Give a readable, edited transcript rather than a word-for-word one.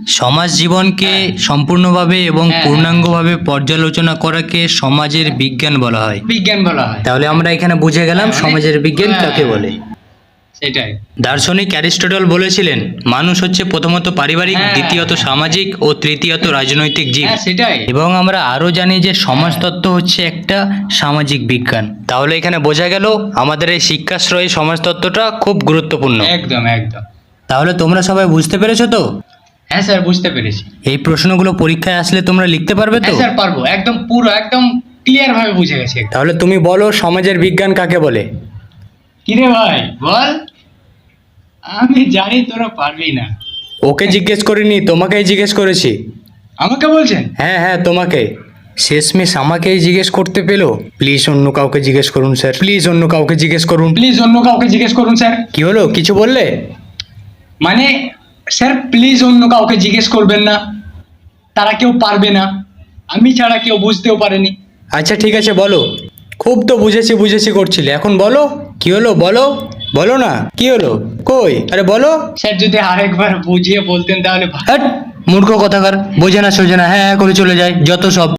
সমাজ জীবনকে সম্পূর্ণভাবে এবং হ্যাঁ, পূর্ণাঙ্গভাবে পর্যালোচনা করাকে সমাজের বিজ্ঞান বলা হয়। বিজ্ঞান বলা হয়। তাহলে আমরা এখানে বুঝে গেলাম হ্যাঁ, সমাজের বিজ্ঞান হ্যাঁ, কাকে বলে। সেটাই। দার্শনিক অ্যারিস্টটল বলেছিলেন মানুষ হচ্ছে প্রথমত পারিবারিক, হ্যাঁ, দ্বিতীয়ত সামাজিক ও তৃতীয়ত রাজনৈতিক জীব। হ্যাঁ, সেটাই। এবং আমরা আরো জানি যে সমাজতত্ত্ব হচ্ছে একটা সামাজিক বিজ্ঞান। তাহলে এখানে বোঝা গেল আমাদের এই শিক্ষাশ্রয়ী সমাজতত্ত্বটা খুব গুরুত্বপূর্ণ। একদম একদম। তাহলে তোমরা সবাই বুঝতে পেরেছো তো? হ্যাঁ স্যার, বুঝতে পেরেছি। এই প্রশ্নগুলো পরীক্ষায় আসলে তোমরা লিখতে পারবে তো? হ্যাঁ স্যার, পারবো। একদম পুরো একদম ক্লিয়ার ভাবে বুঝে গেছি। তাহলে তুমি বলো সমাজের বিজ্ঞান কাকে বলে? কিরে ভাই বল, আমি জানি তোরা পারবি না। ওকে জিজ্ঞেস করিনি, তোমাকেই জিজ্ঞেস করেছি। আমাকে বলছেন? হ্যাঁ হ্যাঁ, তোমাকে। শেষমেশ আমাকেই জিজ্ঞেস করতে পেলো। প্লিজ অন্য কাউকে জিজ্ঞেস করুন স্যার, প্লিজ অন্য কাউকে জিজ্ঞেস করুন। প্লিজ অন্য কাউকে জিজ্ঞেস করুন স্যার। কি হলো, কিছু বললে? মানে স্যার, প্লিজ অন্য কাউকে জিজ্ঞেস করবেন না, তারা কেউ পারবে না, আমি ছাড়া কেউ বুঝতেও পারেনি। আচ্ছা ঠিক আছে, বলো। খুব তো বুঝেছি বুঝেছি করছিলে, এখন বলো কি হলো, বলো বলো না কি হলো, কই, আরে বলো। স্যার যদি আরেকবার বুঝিয়ে বলতেন তাহলে হ্যাট, মূর্খ কথাকার, বোঝে না সোজে না, হ্যাঁ হ্যাঁ করে চলে যায় যত সব।